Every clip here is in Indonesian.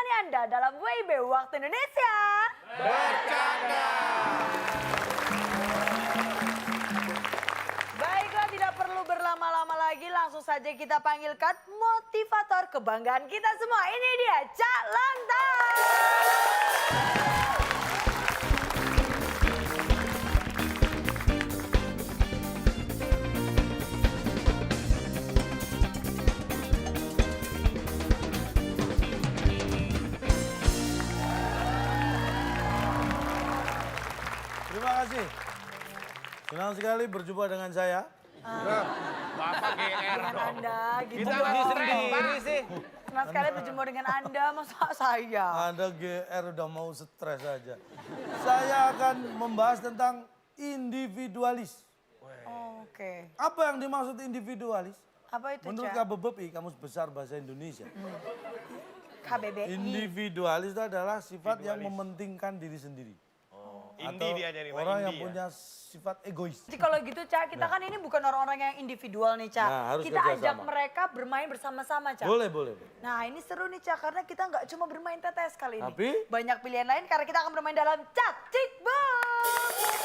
menemani Anda dalam WIB Waktu Indonesia Bercanda. Baiklah, tidak perlu berlama-lama lagi, langsung saja kita panggilkan motivator kebanggaan kita semua. Ini dia, Cak Lantas. Terima kasih. Senang sekali berjumpa dengan saya. Bapak GR Dengan dong. Anda, gitu Kita dong. lagi sendiri sih. Senang sekali berjumpa dengan Anda, masa saya. Anda GR udah mau stres aja. Saya akan membahas tentang individualis. Oke, Apa yang dimaksud individualis? apa itu, Menurut Cak? KBBI, Kamus Besar Bahasa Indonesia. KBBI. Individualis itu adalah sifat yang mementingkan diri sendiri. Indi dia jadi Pak, orang Indi yang ya. punya sifat egois. Jadi kalau gitu, Cak, kita kan ini bukan orang-orang yang individual nih, Cak. Nah, harus kita ajak kerjasama. mereka bermain bersama-sama, Cak. Boleh, boleh. Nah, ini seru nih, Cak, karena kita nggak cuma bermain tetes kali ini. Tapi? Banyak pilihan lain karena kita akan bermain dalam Cak Cik Boom.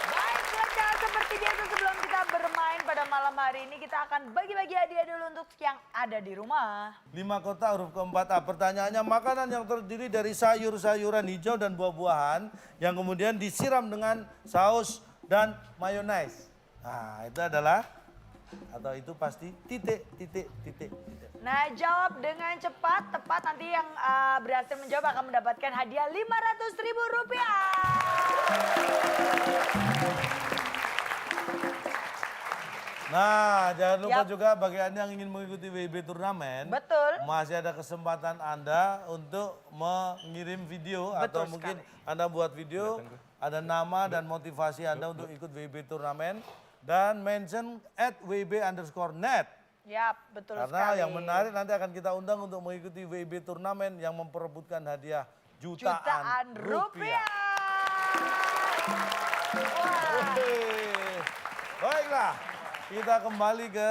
Baiklah, Cak, seperti biasa sebelum kita bermain pada malam hari ini, kita akan bagi-bagi hadiah dulu untuk yang ada di rumah. 5 kota huruf keempat A. Pertanyaannya, makanan yang terdiri dari sayur-sayuran hijau dan buah-buahan yang kemudian disiram dengan saus dan mayones. Nah, itu adalah atau itu pasti titik, titik, titik, titik. Nah, jawab dengan cepat, tepat, nanti yang berhasil menjawab akan mendapatkan hadiah Rp500.000. Nah, jangan lupa Yap. juga bagi Anda yang ingin mengikuti WIB Turnamen. Betul. Masih ada kesempatan Anda untuk mengirim video atau Betul mungkin sekali. Anda buat video, ada nama dan motivasi Anda untuk ikut WIB Turnamen dan mention @wib_net. Yap, betul Karena sekali. yang menarik nanti akan kita undang untuk mengikuti WIB Turnamen yang memperebutkan hadiah jutaan rupiah. Wah. Oke. Baiklah, kita kembali ke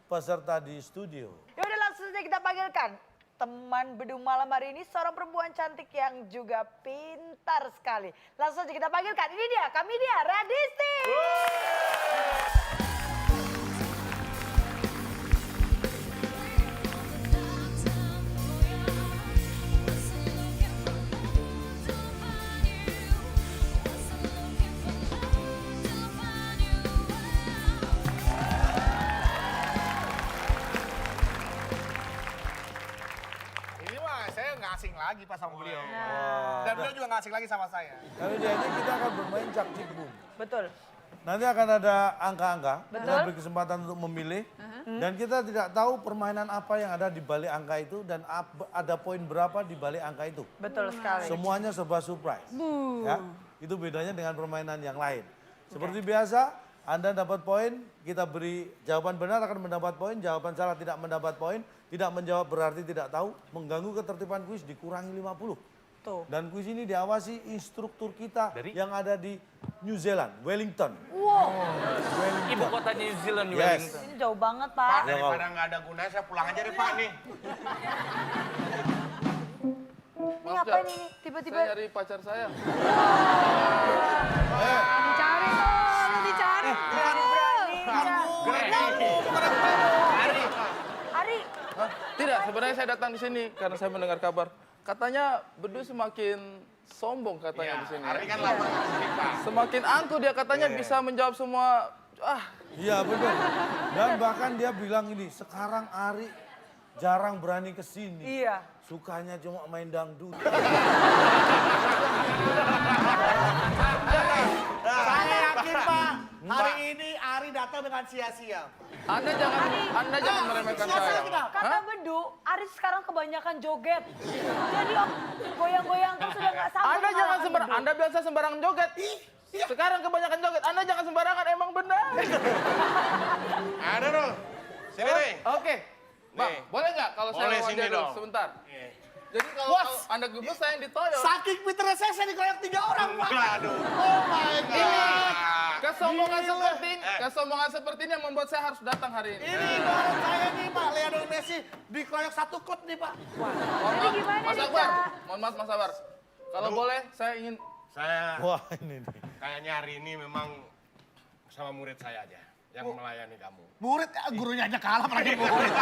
peserta di studio. Yaudah, langsung saja kita panggilkan teman bedung malam hari ini, seorang perempuan cantik yang juga pintar sekali. Langsung saja kita panggilkan, ini dia, kami dia, Radisti. Ini mah saya nggak asing lagi pas sama beliau. Nah, Dan beliau juga nggak asing lagi sama saya. Kali ini kita akan bermain cak cik boom. betul. Nanti akan ada angka-angka, Betul. kita beri kesempatan untuk memilih. Dan kita tidak tahu permainan apa yang ada di balik angka itu dan ada poin berapa di balik angka itu. Betul sekali. Semuanya serba surprise. Ya, itu bedanya dengan permainan yang lain. Seperti biasa, Anda dapat poin, kita beri jawaban benar akan mendapat poin, jawaban salah tidak mendapat poin, tidak menjawab berarti tidak tahu, mengganggu ketertiban kuis dikurangi 50. Tuh. Dan kuis ini diawasi instruktur kita yang ada di New Zealand, Wellington. Wow, Ibu kota New Zealand, Yes. Wellington. ini jauh banget, Pak, Pak. daripada nggak ada gunanya saya pulang aja deh Pak nih. Ini ngapain ini? Tiba-tiba Saya nyari pacar saya. dicari dong, dicari. Berani-berani. Ari, Tidak, sebenarnya saya datang di sini karena saya mendengar kabar. Katanya Bedu semakin sombong katanya di sini. Hari kan lama nggak sini Pak. Semakin angkuh dia katanya bisa menjawab semua. Iya betul. Dan bahkan dia bilang ini, sekarang Ari jarang berani ke sini. iya. Sukanya cuma main dangdut. Saya yakin Pak, hari ini Ari datang dengan sia-sia. Anda jangan meremehkan saya. Kata Bedu, Ari sekarang kebanyakan joget. Jadi goyang-goyang terus sudah nggak sanggup. Anda jangan mengalahkan sembarangan. Bedu. Anda biasa sembarang joget. Sekarang kebanyakan joget. Anda jangan sembarangan, emang benar. Ada dong. Sini nih. Oke. Bang, Nih. boleh nggak kalau saya Boleh, wawancara sini dulu dong. sebentar? Jadi kalau Anda gebus saya yang ditoyol. Saking pinternya saya dikeroyok 3 orang, Pak. Waduh. Oh my God. Kesombongan seperti ini yang membuat saya harus datang hari ini. Ini idola saya nih, Pak. Lionel Messi dikeroyok 1 klub nih, Pak. Jadi gimana Mas nih, Akbar, Cak? mohon maaf Mas Akbar. Kalau boleh saya ingin Saya Wah ini nih. kayaknya hari ini memang sama murid saya aja yang melayani kamu. Murid, gurunya aja kalah apalagi murid.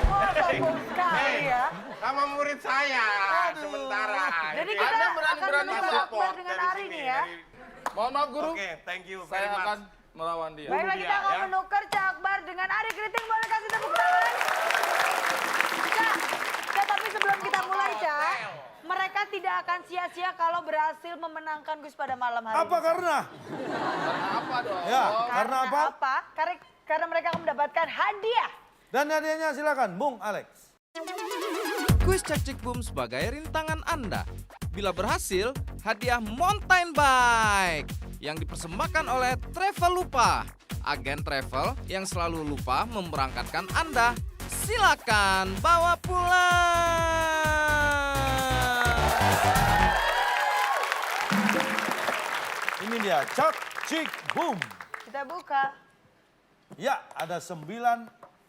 Oh, sombong sekali ya. Sama murid saya sementara. Jadi Ini- kita Anda akan berani-berani menukar support Akbar dengan dari Ari sini, nih ya. mohon maaf guru, Oke, thank you very saya much. akan melawan dia. Baiklah, kita dia, akan ya. menukar Cak Akbar dengan Ari Kriting. Boleh kasih tepuk tangan? Cak, tapi sebelum kita mulai, Cak, mereka tidak akan sia-sia kalau berhasil memenangkan Gus pada malam hari Apa ini. karena? Karena apa dong? Ya, karena apa? Karena mereka akan mendapatkan hadiah. Dan hadiahnya silakan, Bung Alex. Kuis Cak Cik Boom sebagai rintangan Anda. Bila berhasil, hadiah mountain bike yang dipersembahkan oleh Travelupa, agen travel yang selalu lupa memberangkatkan Anda. Silakan bawa pulang. Ini dia, Cak Cik Boom. Kita buka. Ya, ada 9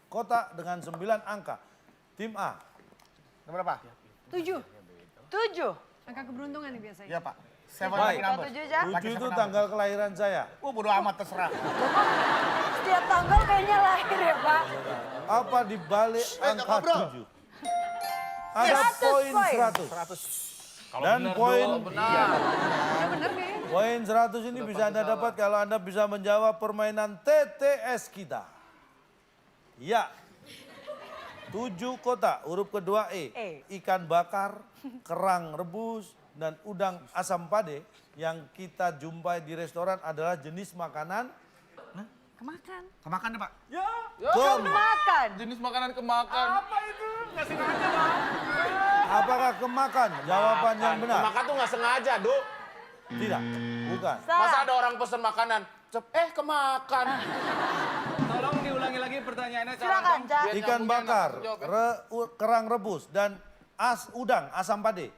kotak dengan 9 angka. Tim A. Nomor berapa? 7. Angka keberuntungan nih biasanya. Iya, Pak. Seven Baik. lucky number. 7, Cak. 7 itu tanggal kelahiran saya. Bodo amat terserah. Setiap tanggal kayaknya lahir ya, Pak. Apa di balik angka bro. 7? Ada 100 poin poin. 100. Dan poin Ya bener kayaknya. poin 100 ini bisa Anda dapat kalau Anda bisa menjawab permainan TTS kita. Ya. 7 kotak, huruf kedua E. Ikan bakar, kerang rebus, dan udang asam pade yang kita jumpai di restoran adalah jenis makanan Kemakan. Kemakan deh, Pak. Makan. Jenis makanan kemakan. Apakah kemakan? Jawaban yang benar. Makan tuh nggak sengaja, Duk. Tidak, bukan. Masa ada orang pesen makanan, kemakan. Tolong diulangi lagi pertanyaannya. Silakan, Cak. Biar Ikan nyambungnya bakar, enak jawab ya. kerang rebus, dan udang asam pade.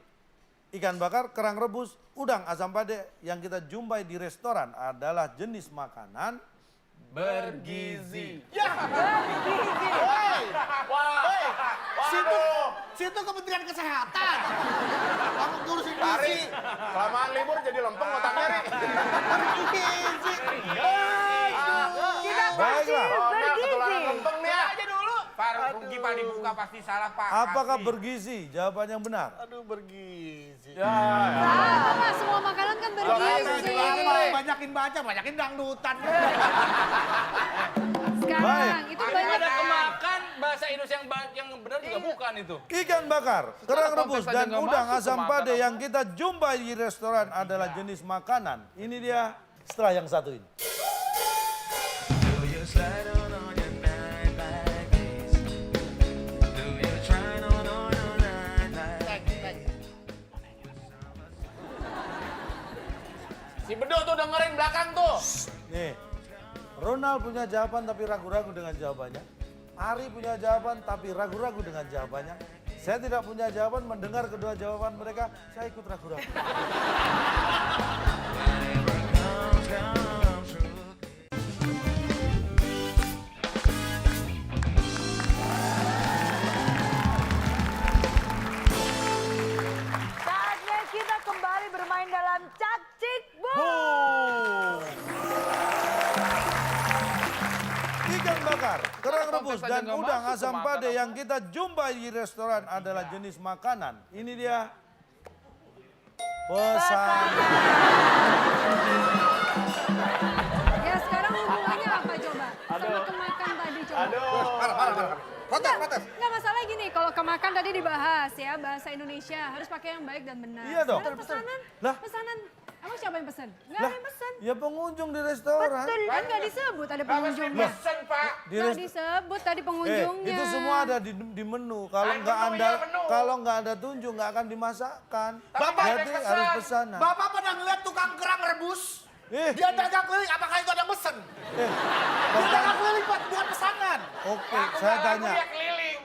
Ikan bakar, kerang rebus, udang asam pade yang kita jumpai di restoran adalah jenis makanan Bergizi. Situ Kementerian Kesehatan. Kamu ngurusin Hari, gizi. kelamaan libur jadi lempeng otaknya, Ri. Gizi. Kita Baiklah. Ketularan bergizi. lempeng nih ya. Aja dulu. Pak, rugi Pak dibuka pasti salah, Pak. Apakah Pasti. bergizi? Jawaban yang benar. Aduh, bergizi. Apa Pak, semua makanan kan bergizi. Banyakin baca, banyakin dangdutan. Sekarang itu banyak. Ada kemakan bahasa Indonesia yang benar juga bukan itu. Ikan bakar, kerang konteks rebus, aja dan nggak udang masuk asam kemakan pade apa. yang kita jumpai di restoran adalah jenis makanan. Ini dia setelah yang satu ini. Si Bedo tuh dengerin belakang tuh. Nih, Ronald punya jawaban tapi ragu-ragu dengan jawabannya. Ari punya jawaban tapi ragu-ragu dengan jawabannya. Saya tidak punya jawaban, mendengar kedua jawaban mereka, saya ikut ragu-ragu. Saatnya kita kembali bermain dalam Cak Cik Boom. Boom! Ikan bakar, kerang Konteks rebus, aja dan nggak udang masuk asam ke pade makanan. yang kita jumpai di restoran adalah jenis makanan. Ini dia pesanan. Ya sekarang hubungannya apa coba? Sama kemakan tadi coba. Protes. Nggak masalah gini, kalau kemakan tadi dibahas ya, bahasa Indonesia harus pakai yang baik dan benar. Iya dong. Sekarang pesanan, Lah. pesanan. Emang siapa yang pesan? Nggak Lah, ada yang pesan. ya pengunjung di restoran. Kan nggak disebut ada pengunjungnya. Pesen, Pak. Di Nggak rest- disebut tadi pengunjungnya. itu semua ada di menu. Kalau Menu, nggak iya, menu. kalau nggak ada tunjuk nggak akan dimasakkan. Bapak Jadi yang harus pesan. pesanan. Bapak pernah ngeliat tukang kerang rebus? Dia dagang keliling, apakah itu ada yang mesen? Dia dagang keliling buat pesanan. Oke, saya tanya. Dia keliling.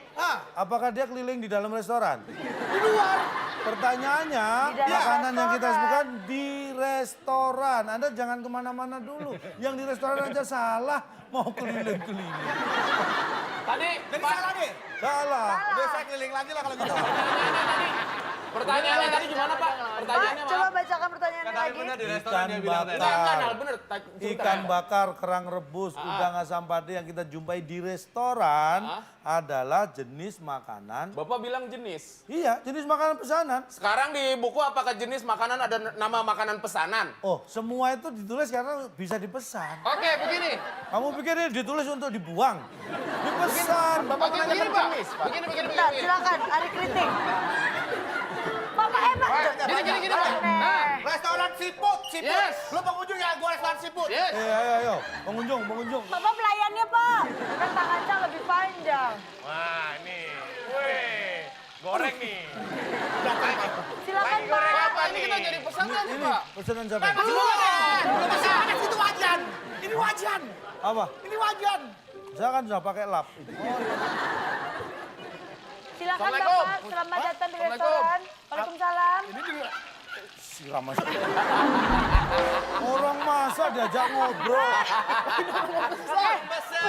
Apakah dia keliling di dalam restoran? Di luar. Pertanyaannya, Di dalam makanan yang kita restoran. sebutkan di restoran. Anda jangan kemana-mana dulu. Yang di restoran aja salah, mau keliling-keliling. Tadi, Jadi Pak, salah deh. Salah. Udah saya keliling lagi lah kalau gitu. pertanyaannya tadi gimana Pak? Pak, Pertanyaannya coba maaf. bacakan pertanyaannya lagi. Ikan Enggak, bakar. bener. Ikan bakar, kerang rebus, udang asam padi yang kita jumpai di restoran adalah jenis makanan. Bapak bilang jenis. Iya, jenis makanan pesanan. Sekarang di buku apakah jenis makanan ada nama makanan pesanan? Oh, semua itu ditulis karena bisa dipesan. Oke, begini. Kamu pikir ini ditulis untuk dibuang? Dipesan. Bapak nanya begini, per Pak. jenis, Pak. Begini. Bentar, silakan, Ari kritik. Bapak hebat. Gini, Pak. Nah, Restoran seafood. Yes. Lu pengunjung ya, gua restoran seafood. yes. Ayo. Pengunjung. Bapak pelayannya, Pak. Kan tangannya lebih panjang. Wah, ini. Wih, goreng nih. Silakan, Pak, Pak. ini kita jadi pesanan nih, Pak. Pesanan siapa? Belum masih ada itu wajan. Ini wajan. Apa? Ini wajan. Saya kan sudah pakai lap. Silakan, Assalamualaikum. Bapak. Selamat datang di Assalamualaikum. restoran. Waalaikumsalam. Siram aja. Orang masa diajak ngobrol.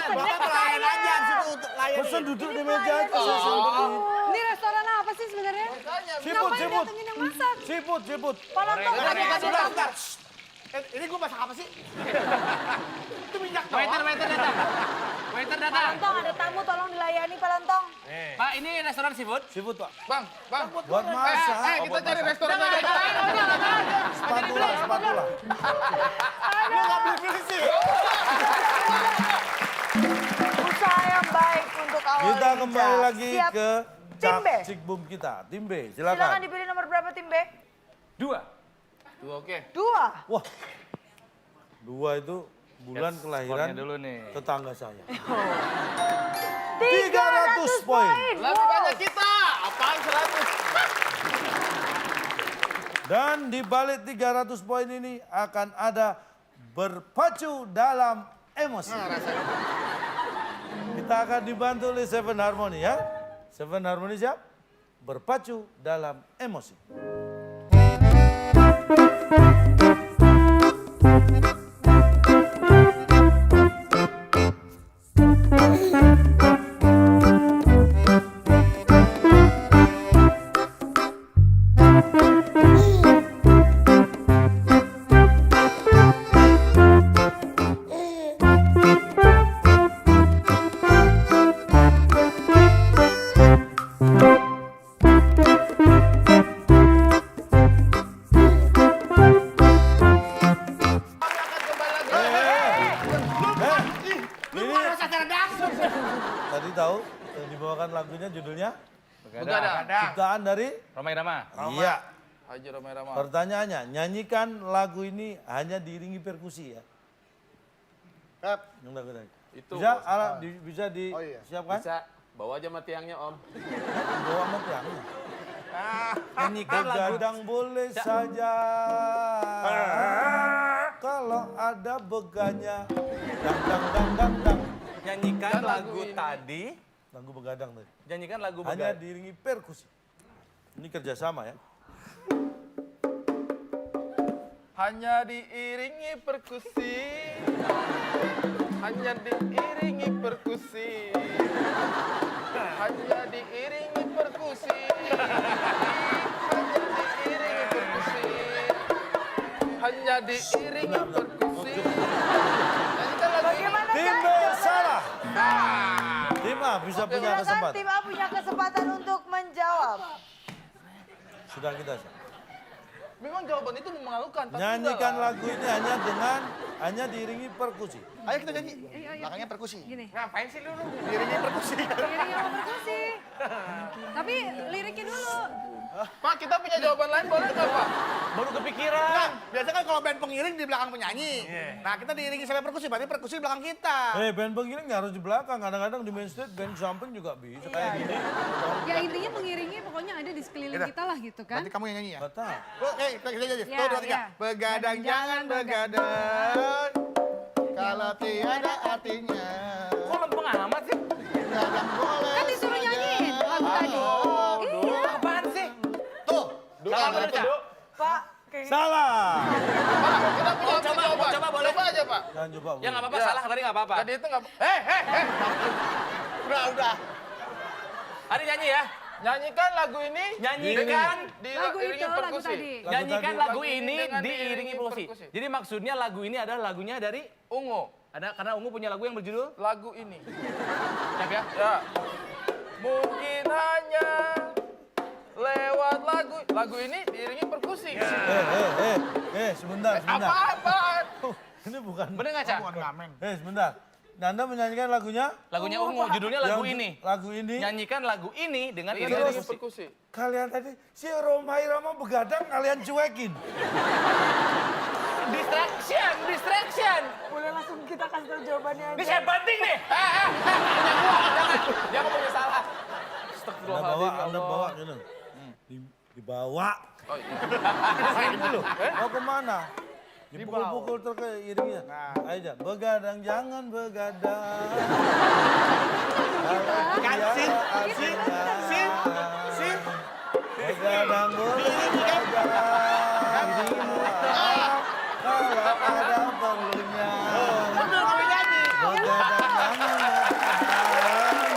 Bapak pelayan aja situ untuk layan. Pesan duduk di meja aja. saya samperin. Ini restoran apa sih sebenarnya? Ngapain datengin yang masak? Siput. Pak Lontong, tadi ada Sebentar. Ini gua masak apa sih? Itu minyak doang. Waiter Pak Lontong, ada tamu, tolong dilayani Pak Lontong. Pak, ini restoran seafood? Siput, Pak. Bang. Buat masak. Kita cari restoran aja. Spatula. Lu nggak beli sih. Usaha yang baik untuk awal Kita lincah. kembali lagi Siap. ke Tim B. Cikbum kita. Tim B, Silakan silakan. dipilih nomor berapa tim B? Dua, oke. 2. Wah, 2 itu bulan kelahiran Skornya dulu nih. tetangga saya. 300 poin. Lebih banyak kita. Apaan 100? Dan di balik 300 poin ini akan ada berpacu dalam emosi. Kita akan dibantu oleh Seven Harmony ya. Seven Harmony siap? Berpacu dalam emosi. Tadi tahu yang dibawakan lagunya judulnya Begadang. Ciptaan dari? Roma Irama. Iya. Haji Roma Irama. Pertanyaannya, nyanyikan lagu ini hanya diiringi perkusi ya. Yang lagu tadi. Itu, Bisa, Bos. bisa disiapkan? Bisa. Bawa aja sama tiangnya, Om. Bawa sama tiangnya. Nyanyikan lagu. Begadang boleh saja. Kalau ada beganya. Dang. Nyanyikan lagu ini. tadi, Lagu begadang tadi. nyanyikan lagu Hanya begadang. diiringi perkusi. Ini kerjasama ya. Hanya diiringi perkusi. Hanya diiringi perkusi. Hanya diiringi perkusi. Hanya diiringi perkusi. Hanya diiringi perkusi. Nyanyikan lagu ini. Bagaimana Tim B salah. Tim A bisa punya Silakan kesempatan. tim A punya kesempatan untuk menjawab. Sudah kita siap. Memang jawaban itu memalukan. tapi Nyanyikan udahlah. lagu ini hanya diiringi perkusi. Ayo kita nyanyi. Belakangnya perkusi. Gini. Ngapain sih lu? Diiringi perkusi. Iring sama perkusi. Tapi liriknya dulu. Pak, kita punya jawaban lain boleh nggak, Pak? Baru kepikiran. Biasanya kan kalau band pengiring di belakang penyanyi. Nah kita diiringi sama perkusi, berarti perkusi di belakang kita. Band pengiring nggak harus di belakang. Kadang-kadang di main stage band samping juga bisa. Kayak gini. Ya intinya mengiringi pokoknya ada di sekeliling kita lah gitu kan. Berarti kamu yang nyanyi ya? Batal. Kita nyanyi. Ya, 1, 2, 3. ya. Begadang jangan begadang. Kalau tiada artinya. Kok lempeng amat sih? Begadang boleh Kan disuruh saja. nyanyiin. Yang bener, Cak. Pak, kayaknya. Salah. Kita punya opsi coba, jawaban. coba boleh? Coba aja, Pak. Jangan coba. Ya nggak apa-apa, Ya. salah tadi nggak apa-apa. Tadi itu nggak... Udah. Hari nyanyi ya. Nyanyikan lagu ini Nyanyikan Lagu itu, diiringi lagu perkusi. tadi. Nyanyikan tadi. lagu Lagu ini ini dengan diiringi diiringi perkusi. perkusi. Jadi maksudnya lagu ini adalah lagunya dari Ungu, karena Ungu punya lagu yang berjudul lagu ini. siap ya? Ya. Mungkin hanya lewat lagu ini diiringi perkusi. Sebentar. Apa-apaan? Ini bukan. Bener nggak, Cak? Sebentar. Anda menyanyikan lagunya? Lagunya Ungu, judulnya lagu Yang- ini. Lagu ini. Nyanyikan lagu ini dengan iringan Diiringi perkusi. perkusi. Kalian tadi si Roma Irama begadang kalian cuekin. Distraction. Boleh langsung kita kasih tahu jawabannya aja. Ini saya banting nih. Punya gua, jangan. Dia ngomongnya salah. Anda bawa gitu. Dibawa. Oh, iya. Ini loh. Mau kemana? Dipukul-pukul terus ke iringnya. Ayo, begadang jangan begadang. Kan, Sin. Begadang boleh begadang. Kalau ada perlunya. Bener kamu nyanyi. Begadang jangan begadang.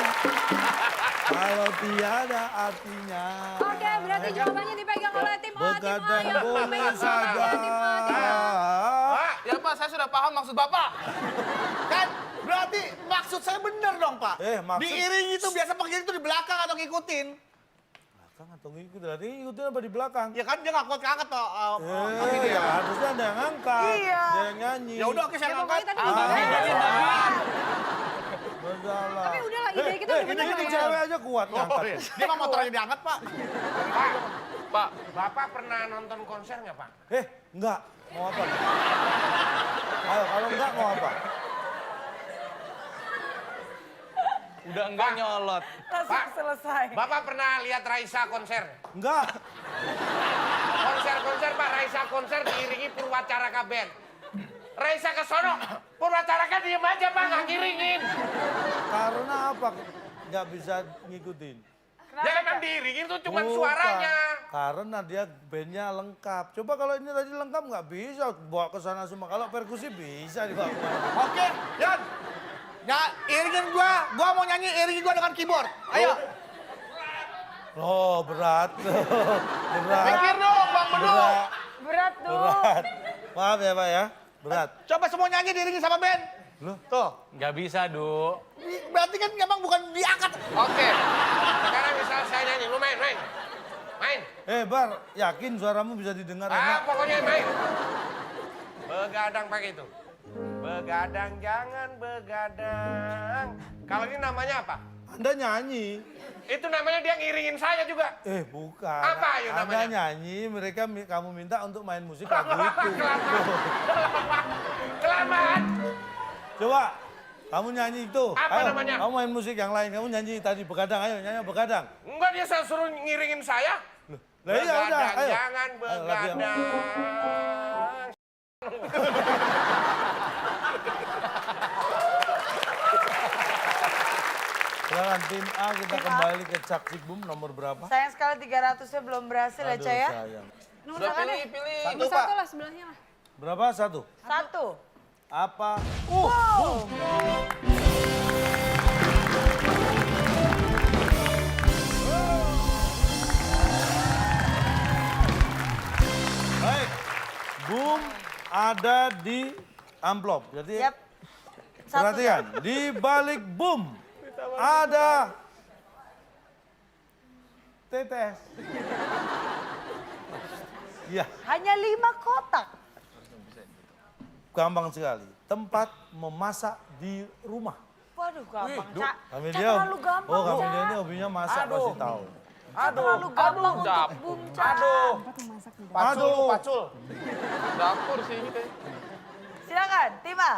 Kalau tiada artinya. Oke, berarti jawabannya dipegang oleh tim A. Tim A Begadang yang boleh memegang saja. jawabannya tim A. Ya Pak, saya sudah paham maksud Bapak. Kan berarti maksud saya bener dong, Pak. Maksud- Diiringi itu biasa pakai itu di belakang atau ngikutin. Belakang atau ngikutin? Tadi ngikutin apa di belakang? Ya kan dia nggak kuat keangkat Pak. Ya harusnya ada yang ngangkat. Iya. Dia yang nyanyi. Ya udah oke saya Ya, angkat. pokoknya tadi Bersalah. Tapi udahlah, ide kita udah bener. Ini Pak. cewek aja kuat ngangkat. Dia mah motornya diangkat, Pak. Pak, Bapak pernah nonton konser nggak, Pak? Enggak. Mau apa? Ayo, kalau enggak mau apa? Udah enggak nyolot. Langsung selesai. Bapak pernah lihat Raisa konser? Enggak. Konser, Pak. Raisa konser diiringi Purwacaraka Band. Raisa ke sono, Purwacaraka diem aja, Pak, nggak ngiringin. Karena apa? Enggak bisa ngikutin. Ya memang diiringin itu cuma Bukan. suaranya. Karena dia bandnya lengkap. Coba kalau ini tadi lengkap nggak bisa bawa ke sana semua. Kalau perkusi bisa dibawa kemana. Oke, Yan. Ya, iringin gua mau nyanyi iringin gua dengan keyboard. Ayo. Oh, berat. Berat. Pikir dong, Bang Bedu. Berat. Berat tuh. Berat. Maaf ya, Pak ya. Berat. Coba semua nyanyi diiringin sama band. Loh? Tuh. Nggak bisa, Du. Berarti kan memang bukan diangkat. oke. Sekarang misal saya nyanyi, lu main. Main. Bar, yakin suaramu bisa didengar enak? Pokoknya main. Begadang pakai itu. Begadang jangan begadang. Kalau ini namanya apa? Anda nyanyi. Itu namanya dia ngiringin saya juga. Bukan. Apa ayo Anda namanya? nyanyi, kamu minta untuk main musik lagu itu. Kelamaan. Coba, kamu nyanyi itu. Apa Ayo, namanya? Kamu main musik yang lain. Kamu nyanyi tadi begadang. Ayo, nyanyi begadang. Enggak, dia saya suruh ngiringin saya. Lah iya udah, Begadang ayo. jangan Ayo, lagi yang- begadang. Silakan tim A kita kembali ke Cak Cik Boom nomor berapa? Sayang sekali 300-nya belum berhasil ya, Ca ya. sayang. Nomor Sudah berapa deh? pilih. Nomor satu lah sebelahnya lah. Berapa? Satu. Satu. Apa? Baik. Boom ada di amplop. Jadi Yap. Satu. perhatikan, di balik boom ada tetes. Iya, Hanya 5 kotak. gampang sekali. Tempat memasak di rumah. Waduh, gampang, Ca. Kami Ca, dia, terlalu gampang, oh kami Ca. dia ini hobinya masak pasti tahu. Terlalu gampang untuk dapur. Boom, Ca. Aduh, Pacul. Dapur sih ini kayak. Silakan, tim A.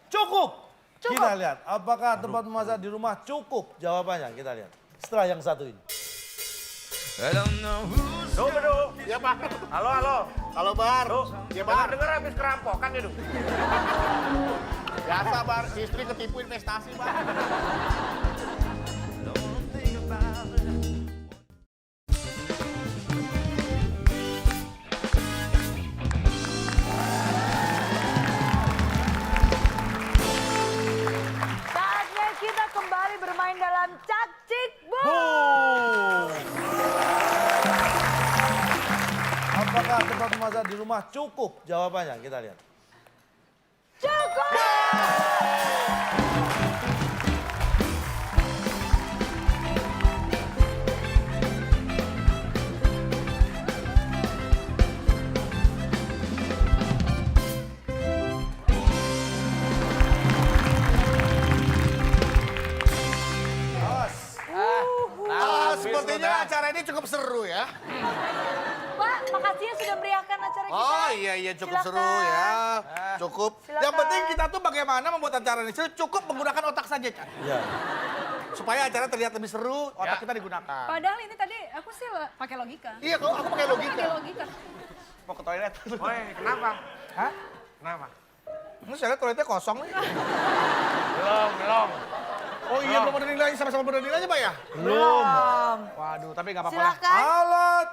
cukup. Kita lihat, apakah tempat memasak di rumah cukup? Jawabannya kita lihat. Setelah yang satu ini. Ya Pak. Halo. Kalau Bar. Ya Bar. Dengar habis kerampokan ya, Du. Biasa Bar, istri ketipu investasi, Bar. Apakah tempat memasak di rumah cukup? Jawabannya kita lihat. Cukup! Sepertinya acara ini cukup seru ya. Pak, makasih ya sudah meriahkan acara kita. Oh iya cukup Silakan. seru ya. Cukup. Silakan. Yang penting kita tuh bagaimana membuat acara ini seru, cukup menggunakan otak saja, Chan. Ya. Supaya acara terlihat lebih seru, otak kita digunakan. Padahal ini tadi aku sih pakai logika. Iya, kalau aku pakai logika. Pakai logika. Mau ke toilet. Woi, kenapa? Hah? Kenapa? Ini saya lihat toiletnya kosong nih. Belum. Oh iya, belum ada nilainya, sama-sama bener nilainya, Pak ya? Belum. Waduh, tapi nggak apa-apa lah. Silakan. Alat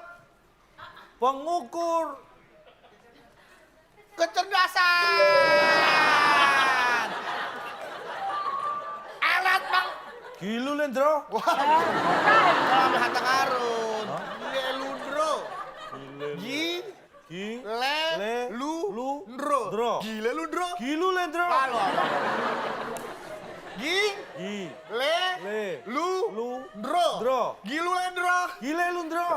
pengukur Kecerdasan! Alat bang. Gilu Lendro. Kalau harta karun. Leludro. Gi. Gi. Le. Lu. Ndro. Dro. Gile lu, Dro. Gilu Lendro. Lalu. Gi. Gi. Le. Lu. Ndro. Dro. Gilu Lendro. Gile Lendro.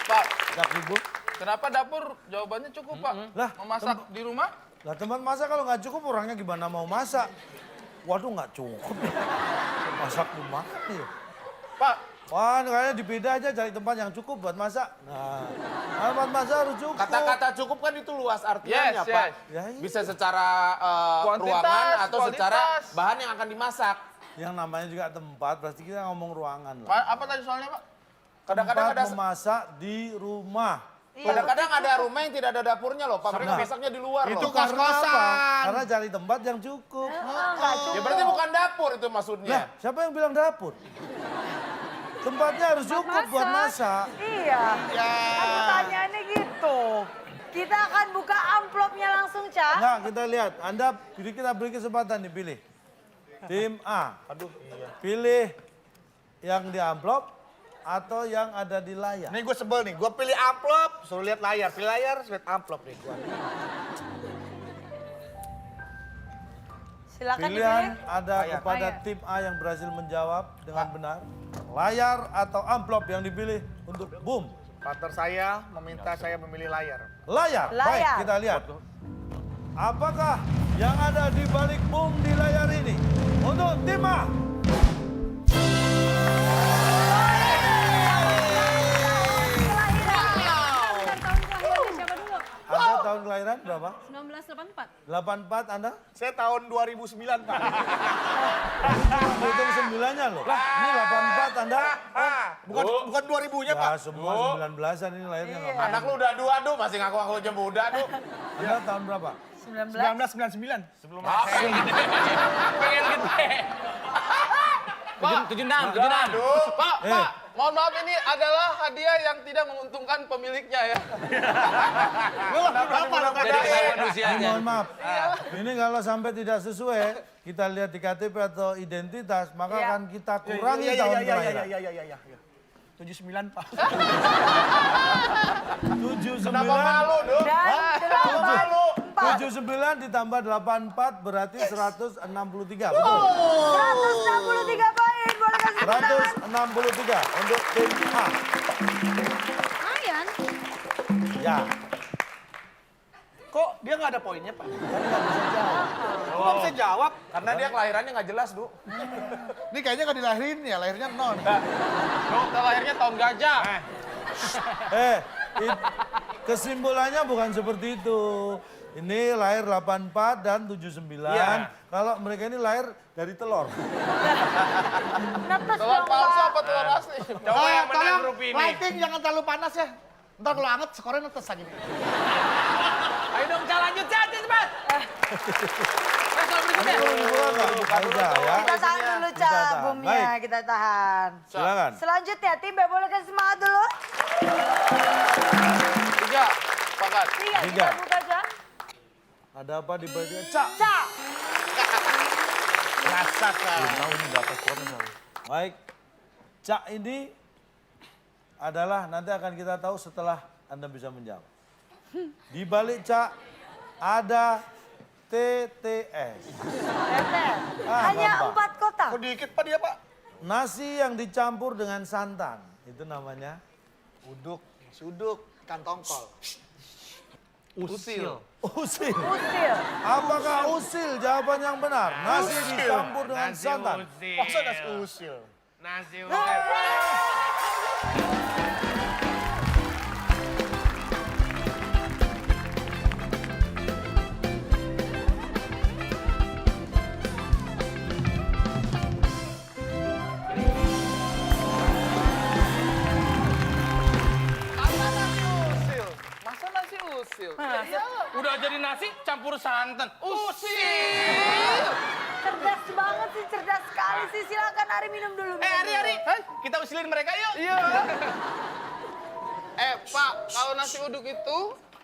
Pak, Gak ribut. kenapa dapur jawabannya cukup, Pak? Lah, Memasak di rumah? Lah tempat masak kalau nggak cukup orangnya gimana mau masak? Waduh nggak cukup. Masak di mana ya? Pak, Wah, kayaknya dipindah aja cari tempat yang cukup buat masak. Nah, tempat masak harus cukup. Kata-kata cukup kan itu luas artinya, Yes, Pak. yes. Ya, iya. Bisa secara Kuantitas, ruangan atau secara kualitas. bahan yang akan dimasak. Yang namanya juga tempat, pasti kita ngomong ruangan lah. Pak, apa tadi soalnya, Pak? Kadang-kadang Tempat ada memasak di rumah. kadang-kadang ada rumah yang tidak ada dapurnya loh, Pak. Mereka Nah. masaknya di luar Itu loh. kan- Karena apa? Kos-kosan. Karena cari tempat yang cukup. Ya berarti bukan dapur itu Lah, maksudnya. siapa yang bilang dapur? Tempatnya harus cukup buat masak. Iya. Kan pertanyaannya gitu. Kita akan buka amplopnya langsung, Ca. Nah, kita lihat. Kita beri kesempatan nih, pilih. Tim A. Pilih yang di amplop atau yang ada di layar. Nih gue sebel nih, gue pilih amplop, suruh lihat layar. Pilih layar, suruh lihat amplop nih gue. Silakan Pilihan dipilih. ada Layar. kepada tim A yang berhasil menjawab dengan benar. Layar atau amplop yang dipilih untuk boom. Partner saya meminta saya memilih layar. Layar. Baik, Layar. kita lihat. Apakah yang ada di balik boom di layar ini? Untuk tim A. Bentar, tahun kelahirannya siapa dulu? Anda tahun kelahiran berapa? 1984. 84 Anda? Saya tahun 2009, Pak. Hitung 9-nya loh. Lah, ini 84 Anda? Bukan 2000-nya, Pak. Ya, semua 19-an ini lahirnya nggak Anak lu udah dua, aduh, masih ngaku-ngaku aja muda, tuh. Anda tahun berapa? 1999. Sebelum pengen gede. Pak, 76. Aduh, Pak, Eh. Pak, mohon maaf ini adalah hadiah yang tidak menguntungkan pemiliknya ya. Lu lah berapa lo Ini mohon maaf. Ini kalau sampai tidak sesuai, kita lihat di KTP atau identitas, maka Iya. akan kita kurangi tahun kelahiran. Iya. 79, Pak. 79. Kenapa malu, Duh? Dan 79 ditambah 84 berarti 163. Betul. 163 poin. Boleh kasih tepuk tangan. 163 untuk tim A. Lumayan. Ya. Kok dia nggak ada poinnya, Pak? Kan nggak bisa jawab. Kok nggak bisa jawab? Karena dia kelahirannya nggak jelas, Du. Ini kayaknya nggak dilahirin ya, lahirnya non. Dokter lahirnya tahun gajah. Kesimpulannya bukan seperti itu. Ini lahir 84 dan 79. Iya. Kalau mereka ini lahir dari telur. Netes Telur dong, palsu Pak. apa telur asli? Coba yang menang Tolong, grup ini. lighting jangan terlalu panas ya. Ntar kalau anget skornya netes aja nih. Ayo dong, Ca, lanjut, Ca, cepat. Ada kesimpulan nggak? Udah ya. Kita tahan dulu, Ca. Kita tahan. Boomnya Baik. kita tahan. Silakan. Selanjutnya, tim B boleh kasih semangat dulu. 3, sepakat. Tiga, Tiga. kita buka, Ca. Ada apa di bagian Cak? Ca. Rasakan. Baik. Cak ini adalah nanti akan kita tahu setelah Anda bisa menjawab. Di balik Cak ada TTS. Tetes. Ah, Hanya gampang. 4 kotak. Kok dikit Pak dia Pak? Nasi yang dicampur dengan santan. Itu namanya Uduk, suduk, ikan tongkol. Usil. usil. Usil. Apakah usil jawaban yang benar? Nasi dicampur dengan Nasi santan. usil. Masa nasi usil? Nasi usil. Masa nasi usil? Masa nasi usil? Udah jadi nasi campur santan. Usil. Cerdas banget sih, cerdas sekali sih. Silakan Ari minum dulu. Ari, kita usilin mereka yuk. Iya. Pak, kalau nasi uduk itu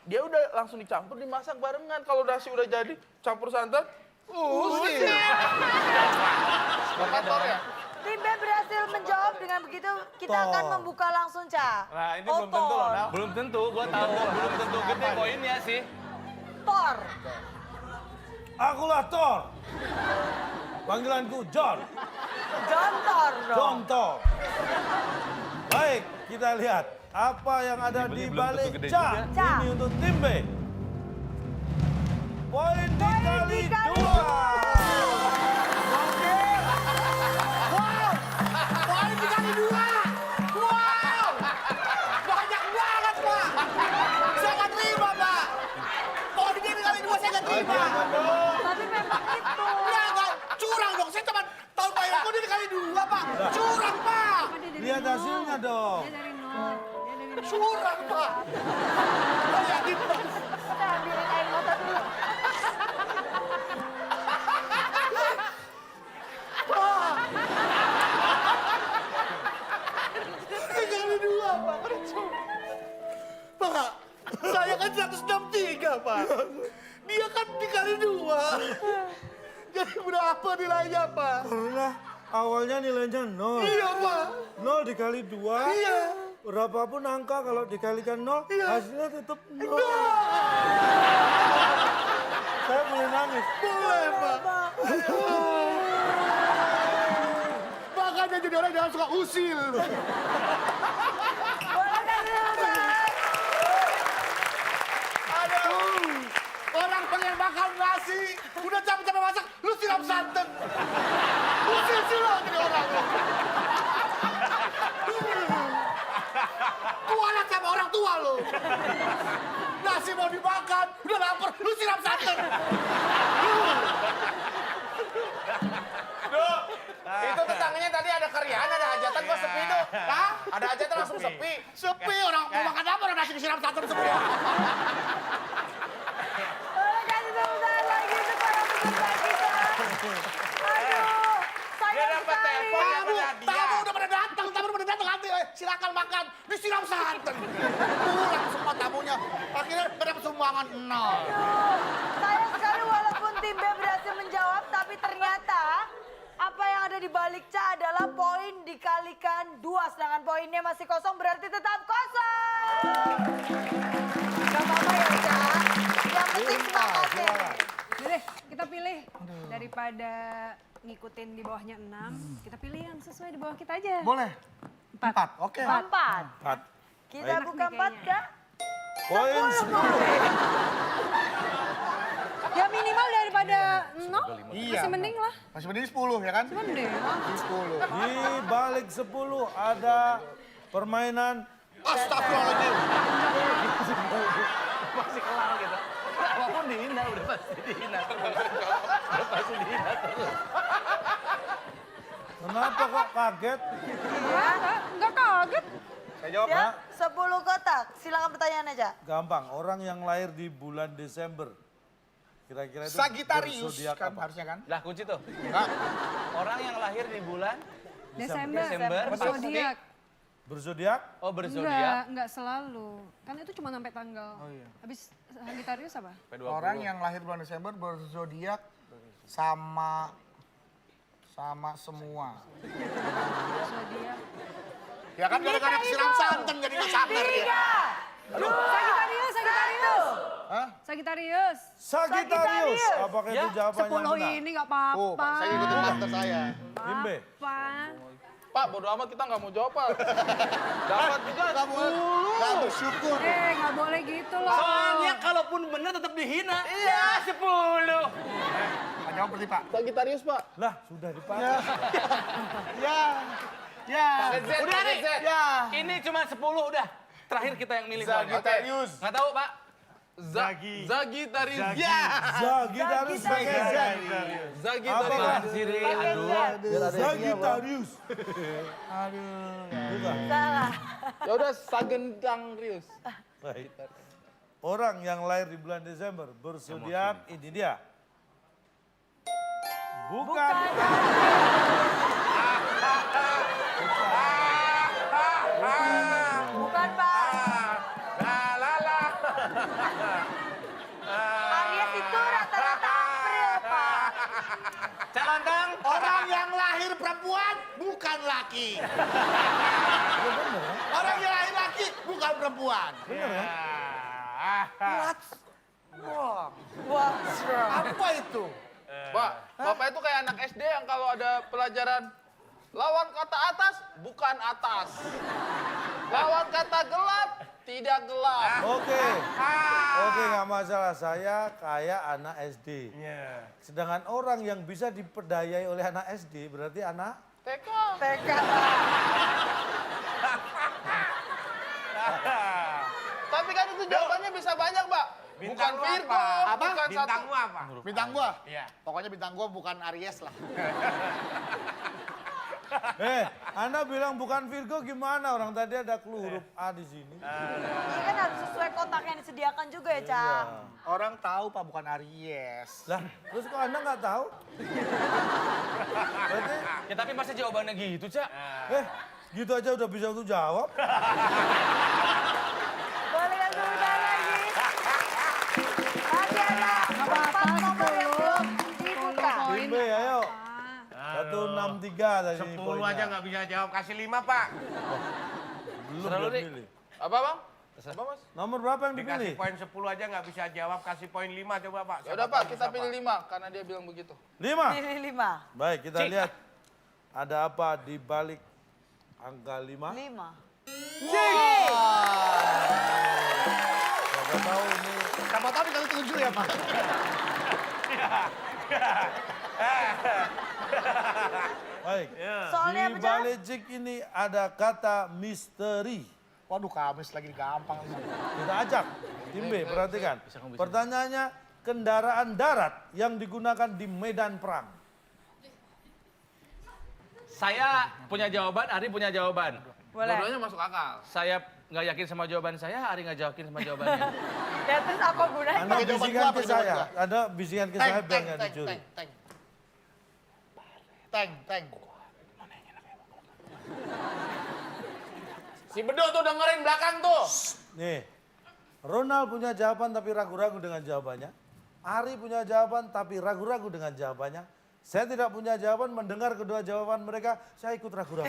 dia udah langsung dicampur dimasak barengan. Kalau nasi udah jadi campur santan, usil. Kantor ya? Tim B berhasil menjawab, dengan begitu kita akan membuka langsung, Ca. Nah, ini belum tentu loh, Nal. Belum tentu, gua tahu. Belum tentu gede poinnya sih. Tor. Akulah Thor. Panggilanku John. John Tor dong. John Thor. Baik, kita lihat apa yang ada di balik Ca. Ca. Ini untuk tim B. Poin dikali dikali 2. Poin dikali 2. Wow! Banyak banget Pak. Saya nggak terima Pak. Poin dikali 2 saya nggak terima. Tapi memang itu. Enggak, curang dong. Saya cuma tahu bayarku dia dikali 2 Pak. Curang Pak. Lihat hasilnya dong. Dia dari nol. Dia dari nol. Curang Pak. Bayangin Pak. Kita ambilin air mata dulu. Dikali 2 Pak. Pak, saya kan 163 Pak. Dia kan dikali 2. Jadi berapa nilainya Pak? Karena awalnya nilainya 0. Iya Pak. 0 dikali 2. Iya. Berapapun angka kalau dikalikan 0, Iya. hasilnya tetap 0. Saya boleh nangis. Boleh Pak. Makanya jadi orang jangan suka usil. Boleh kasih tepuk. Aduh. Orang pengen makan nasi, udah capek-capek masak, lu siram santan. Usil-silang ini orang. Kualat sama orang tua lu. Nasi mau dimakan, udah lapar, lu siram santan. Itu tetangganya tadi ada karyaan, ada hajatan kok sepi tuh. Hah? Ada hajatan langsung sepi. Sepi orang mau makan apa, orang nasi disiram santan semua. Boleh kasih tepuk tangan lagi untuk para peserta kita. Aduh, Dia sayang dapat sekali. telepon, dapat hadiah. Tamu udah pada datang, nanti silakan makan, disiram santan. Pulang semua tamunya, akhirnya berapa sumbangan 0. Aduh, sayang sekali walaupun tim B berhasil menjawab, tapi ternyata apa yang ada di balik Ca adalah poin dikalikan 2, sedangkan poinnya masih kosong, berarti tetap kosong. Gak apa-apa ya Ca, yang penting semangat deh. Yaudah, kita pilih. Daripada ngikutin di bawahnya 6, kita pilih yang sesuai di bawah kita aja. Boleh? 4. Oke. 4. 4. Kita Baik. buka 4 Kak. Poin 10. Ya minimal daripada 0, Iya. masih mending lah. Masih mending 10 ya kan? Mending. 10. Di balik 10 ada permainan Astagfirullahaladzim. Masih kelar gitu. Apapun dihina, udah pasti dihina. Udah pasti dihina terus. Kenapa kok kaget? Ya, enggak kaget. Saya jawab Ya, 10 kotak. Silakan pertanyaan aja. Gampang, orang yang lahir di bulan Desember. Kira-kira itu Sagittarius berzodiak kan apa? harusnya kan? Lah kunci tuh. Enggak. Orang yang lahir di bulan Desember. pasti. Zodiak. Berzodiak? Oh berzodiak. Enggak selalu. Kan itu cuma sampai tanggal. Oh iya. Habis Sagittarius apa? Orang yang lahir bulan Desember berzodiak sama Sama semua. Zodiak. Ya kan gara-gara disiram santan jadi nggak sabar ya. Sagitarius, Sagitarius. Hah? Sagitarius. Sagittarius. Apakah itu jawaban yang 10 benar? ini nggak Oh, apa-apa. saya ikutin partner saya. Imbe. Apa? Pak, bodo amat kita nggak mau jawab, Pak. Dapat juga 10. Gak bersyukur. Nggak boleh gitu loh. Soalnya kalaupun benar tetap dihina. Iya, 10. Pak jawab berarti Pak. Sagitarius, Pak. Lah, sudah dipakai. Ya. Udah nih. Ya. Ini cuma 10 udah. Terakhir kita yang milih soalnya. Sagittarius. Nggak tahu, Pak. Sagitarius. Ya. Sagittarius pakai Z. Sagitarius. Siri, aduh. Sagittarius. Bukan. Salah. Ya udah Sagittarius. Baik. Orang yang lahir di bulan Desember berzodiak ini dia. Bukan. Bukan, Pak. Aries itu rata-rata April, Pak. Calantang. Orang yang lahir perempuan bukan laki. Orang yang lahir laki bukan perempuan. Bener ya? What's wrong? What's wrong? Apa itu? Pak, Bapak itu kayak anak SD yang kalau ada pelajaran lawan kata atas bukan atas. Lawan kata gelap tidak gelap. Oke. Oke, nggak masalah. Saya kayak anak SD. Sedangkan orang yang bisa diperdayai oleh anak SD berarti anak TK. TK. Tapi kan itu jawabannya bisa banyak, Pak. Bukan Bintang lu Virgo, apa? bukan Bintang satu. gua apa? Bintang gua? Iya. Pokoknya bintang gua bukan Aries lah. Anda bilang bukan Virgo gimana? Orang tadi ada clue huruf A di sini. Ini kan harus sesuai kotak yang disediakan juga ya, Cak. Orang tahu Pak bukan Aries. Lah, terus kok Anda nggak tahu? Berarti, Ya tapi masa jawabannya gitu, Cak? gitu aja udah bisa untuk jawab. Boleh yang sebentar lagi. Masih ada 4 nomor yang belum dibuka. Imbe, ayo. 163 tadi 10 poinnya. aja nggak bisa jawab, kasih 5, Pak. Belum Selalu, dia Dik. pilih. Apa, Bang? Apa, Mas? Nomor berapa yang Dikasih dipilih? poin 10 aja nggak bisa jawab, kasih poin 5 coba, Pak. Ya udah, Pak, kita pilih 5 karena dia bilang begitu. 5. Pilih 5. Baik, kita lihat ada apa di balik angka 5. 5. Siapa tahu ini Siapa tahu dikali 7 ya Pak? baik. Soalnya Di apa, Cak? balik jig ini ada kata misteri. Waduh Kamis lagi gampang. Kita ajak. Timbe, perhatikan. Pertanyaannya, kendaraan darat yang digunakan di medan perang. Saya punya jawaban, Ari punya jawaban. Boleh. Dua-duanya masuk akal. Saya nggak yakin sama jawaban saya, Ari nggak yakin sama jawabannya. Ya terus apa gunanya? Anda Pakai jawaban bisikan gua, ke pakai jawaban saya. gua. Anda bisikan ke saya biar nggak dicuri. Tank. Si Bedo tuh dengerin belakang tuh. Nih, Ronald punya jawaban tapi ragu-ragu dengan jawabannya. Ari punya jawaban tapi ragu-ragu dengan jawabannya. Saya tidak punya jawaban, mendengar kedua jawaban mereka, saya ikut ragu-ragu.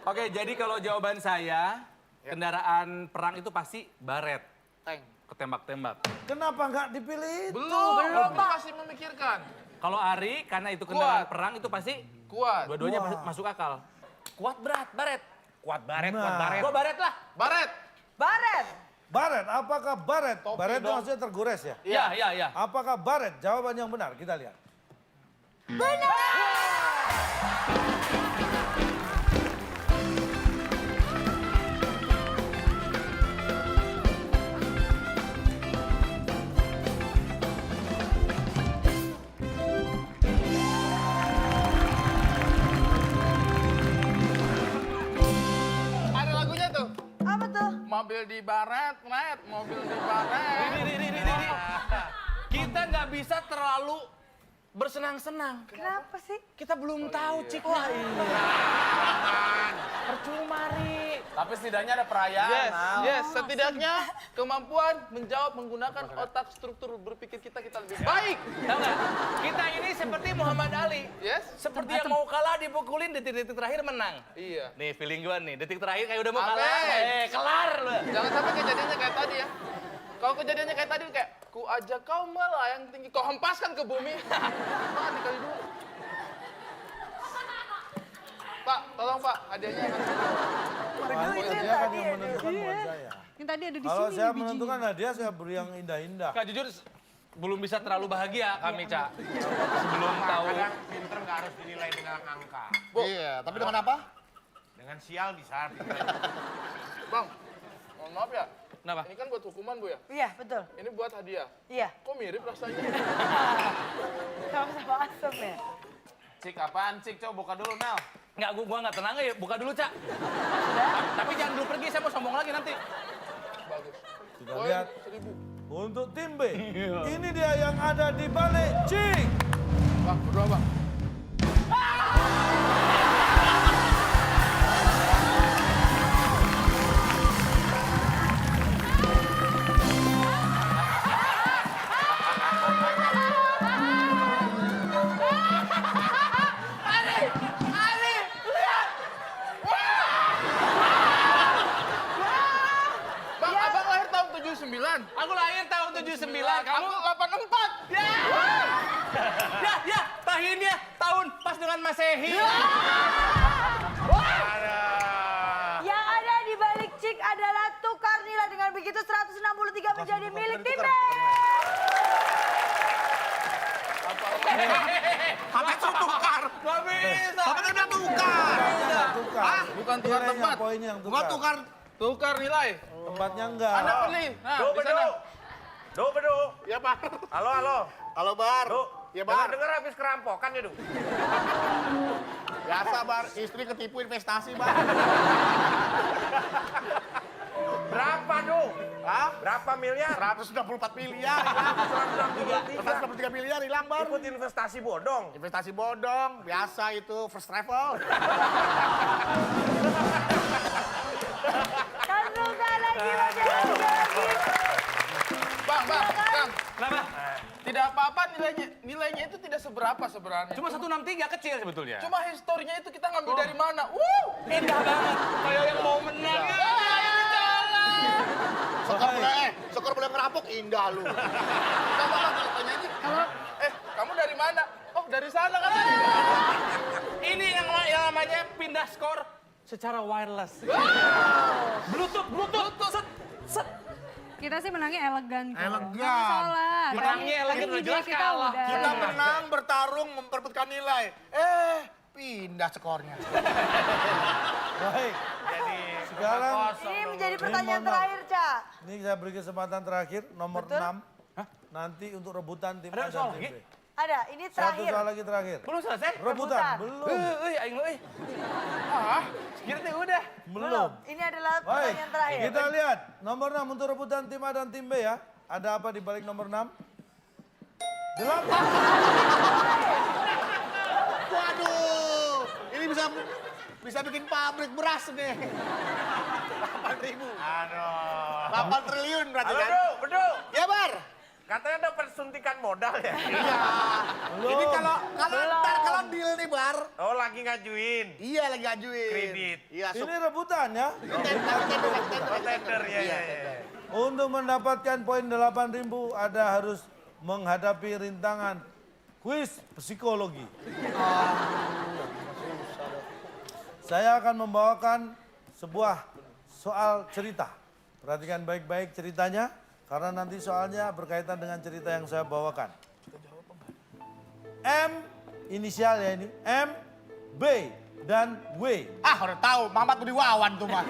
Oke, jadi kalau jawaban saya, kendaraan perang itu pasti baret. Tank. Ketembak-tembak. Kenapa nggak dipilih itu? Belum, Pak. Masih memikirkan. Kalau Ari, karena itu kendaraan perang itu pasti Kuat. dua-duanya Wah. masuk akal. Kuat berat, baret. Kuat baret, Nah. kuat baret. Gua baret lah. Baret. Baret. Baret, apakah baret? Topi Baret itu dong. maksudnya tergores ya? Iya, iya, iya. Apakah baret? Jawaban yang benar, kita lihat. Ada lagunya tuh. Apa tuh? Mobil di baret, mobil di baret. Kita nggak bisa terlalu bersenang-senang. Kenapa sih? Kita belum tahu ciknya. Percuma, Ri. Tapi setidaknya ada perayaan. Yes, setidaknya kemampuan menjawab menggunakan otak struktur berpikir kita lebih baik. Tahu nggak? Kita ini seperti Muhammad Ali. Yes? Seperti yang mau kalah dipukulin detik-detik terakhir menang. Iya. Nih feeling gua nih, detik terakhir kayak udah mau Amin. kalah. Kelar lu. Jangan sampai kejadiannya kayak tadi ya. Kalau kejadiannya kayak tadi kayak ku ajak kau melayang tinggi, kau hempaskan ke bumi. Pak, dikali dulu. Pak, tolong Pak, hadiahnya. Pak, itu dia kan tadi yang ada. menentukan buat saya. Yang tadi ada di Kalau sini saya bijinya. menentukan hadiah, saya beri yang indah-indah. Kak jujur belum bisa terlalu bahagia kami, Cak. Sebelum tahu. Kadang pinter nggak harus dinilai dengan angka. Iya, tapi dengan apa? Dengan sial bisa. Bang, mohon maaf ya. Kenapa? Ini kan buat hukuman, Bu ya. Iya, betul. Ini buat hadiah. Iya. Kok mirip rasanya? Sama-sama asem ya. Cik, apaan Cik? Coba buka dulu, Mel. Enggak, gua enggak tenang ya. Buka dulu, Cak. Tapi jangan dulu pergi, saya mau sombong lagi nanti. Bagus. Kita Poin lihat 1000. untuk tim B. Ini dia yang ada di balik Cik. Bang, berdua Bang. Bang, abang lahir tahun 79. Aku lahir tahun 79, kamu Aku 84. ya, tahunnya tahun pas dengan Masehi. Yang ada di balik Cik adalah tukar nilai dengan begitu 163 menjadi milik tim B. Apa itu tukar? Gak bisa. Apa itu udah tukar? Tukar. Bukan tukar Nilainya, tempat. poinnya yang Gua tukar. tukar. Tukar nilai. Tempatnya enggak. Anda pilih. Nah, Do, di sana. bedu. Do, bedu. Ya, Pak. Halo, halo. Halo, Bar. Do, Ya, Bar. dengar habis kerampokan ya, Do. Biasa, Bar. Istri ketipu investasi, Bar. Berapa, Do? Hah? Berapa miliar? 164 miliar hilang. 163 miliar hilang, Bar. Ikut investasi bodong. Investasi bodong, biasa itu first travel. Kan tukar lagi, lagi. Bang. Kenapa? Tidak apa-apa nilainya itu tidak seberapa sebenarnya. Cuma 163 kecil sebetulnya. Cuma historinya itu kita ngambil dari mana? Indah banget. Kayak yang mau menang. Skor boleh ngerampok, indah lu. Coba Bang, tanya aja. Kamu dari mana? Oh, dari sana katanya. Ini yang namanya pindah skor secara wireless. Bluetooth. Set. Kita sih menangnya elegan kok. Elegan. Nggak masalah. Menangnya elegan, Tadi udah ide jelas kita kalah. udah. Kita menang, bertarung, memperebutkan nilai. Pindah skornya. Baik. Sekarang Ini menjadi pertanyaan mohon maaf. terakhir, Cak. ini saya beri kesempatan terakhir nomor Betul? 6. Nanti untuk rebutan tim A Ada dan soal tim lagi? B. Ada, ini Satu terakhir. soal lagi terakhir. Belum selesai? Rebutan, Rebutan. belum. Aing lu. Kira teh udah. Belum. Ini adalah Baik, pertanyaan terakhir. kita lihat nomor 6 untuk rebutan tim A dan tim B ya. Ada apa di balik nomor 6? 8. Waduh, ini bisa bikin pabrik beras nih. 8.000. Aduh. 8 triliun berarti Halo, kan? Do, bedu. Ya, Bar. Katanya dapat suntikan modal ya? Iya. Ini kalau deal nih, Bar. Oh, lagi ngajuin. Iya lagi ngajuin. Kredit. Iya, Ini rebutan ya. Oh, tender, ya. Untuk mendapatkan poin 8.000 Anda harus menghadapi rintangan kuis psikologi. Saya akan membawakan sebuah soal cerita. Perhatikan baik-baik ceritanya, karena nanti soalnya berkaitan dengan cerita yang saya bawakan. M, inisial ya ini, M, B, dan W. udah tahu, Mamat Budi Wawan tuh, Mas.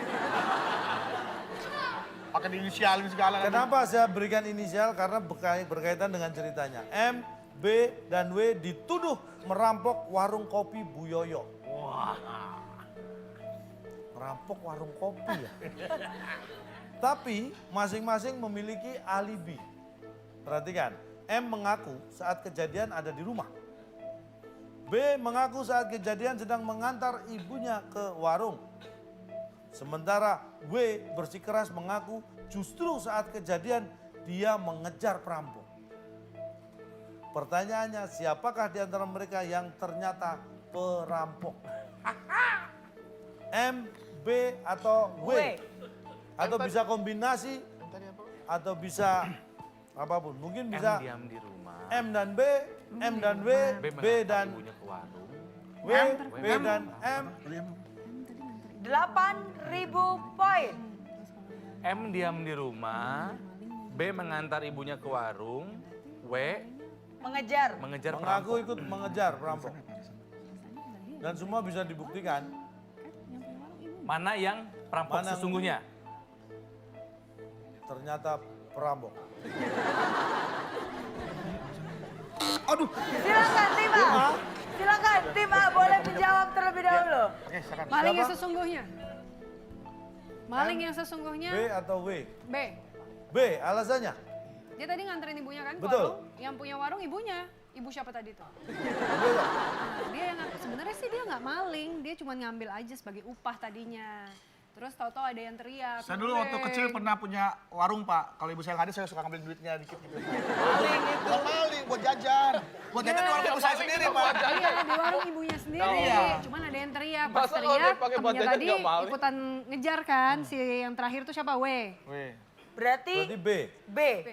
Pakai diinisialin segala. Kenapa saya berikan inisial? Karena berkaitan dengan ceritanya. M, B, dan W dituduh merampok warung kopi Bu Yoyo. Wah. Merampok warung kopi ya. Tapi masing-masing memiliki alibi. Perhatikan, M mengaku saat kejadian ada di rumah. B mengaku saat kejadian sedang mengantar ibunya ke warung. Sementara W bersikeras mengaku justru saat kejadian dia mengejar perampok. Pertanyaannya, siapakah di antara mereka yang ternyata perampok? M, B, atau W? Atau bisa kombinasi, atau bisa apapun. Mungkin bisa diam di rumah. M dan B, M dan W, B dan Ibunya ke warung. W, B dan M. 8.000 poin. M diam di rumah. B mengantar ibunya ke warung. W Mengejar. mengejar Mengaku perampok. ikut mengejar perampok. Dan semua bisa dibuktikan. Mana yang perampok Mana yang- sesungguhnya? Ternyata perampok. Silakan tim A. Silakan tim A boleh menjawab terlebih dahulu. Maling yang Siapa? sesungguhnya. Maling yang sesungguhnya B atau W? B. B, alasannya? Dia tadi nganterin ibunya kan ke Betul. warung. Yang punya warung ibunya. Ibu siapa tadi tuh? Betul. Nah, dia yang sebenarnya sih dia nggak maling, dia cuma ngambil aja sebagai upah tadinya. Terus tahu-tahu ada yang teriak. Saya dulu waktu "Weh." kecil pernah punya warung, Pak. Kalau ibu saya nggak ada, saya suka ngambil duitnya dikit gitu. Maling itu. Bukan maling, buat jajan. Buat jajan di warung ibu saya sendiri, Pak. Iya, di warung ibunya sendiri. Iya. Cuman ada yang teriak. Pas Masa kalau teriak, dia pakai buat temennya jajan tadi nggak maling? ikutan ngejar kan. Si yang terakhir tuh siapa? W. Berarti Berarti B. B. B.